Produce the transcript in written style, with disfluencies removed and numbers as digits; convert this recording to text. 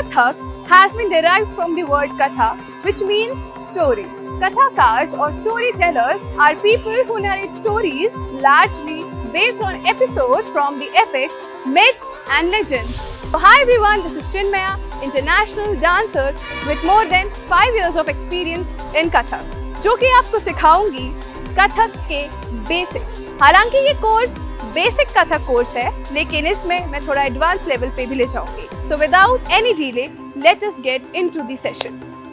Kathak has been derived from the word Katha, which means story. Kathakars or storytellers are people who narrate stories largely based on episodes from the epics, myths and legends. So hi everyone, this is Chinmaya, international dancer with more than 5 years of experience in Kathak, जो कि आपको सिखाऊंगी कथक के basics. हालांकि ये course basic Kathak course है, लेकिन इसमें मैं थोड़ा एडवांस लेवल पे भी ले जाऊंगी। So without any delay, let us get into the sessions.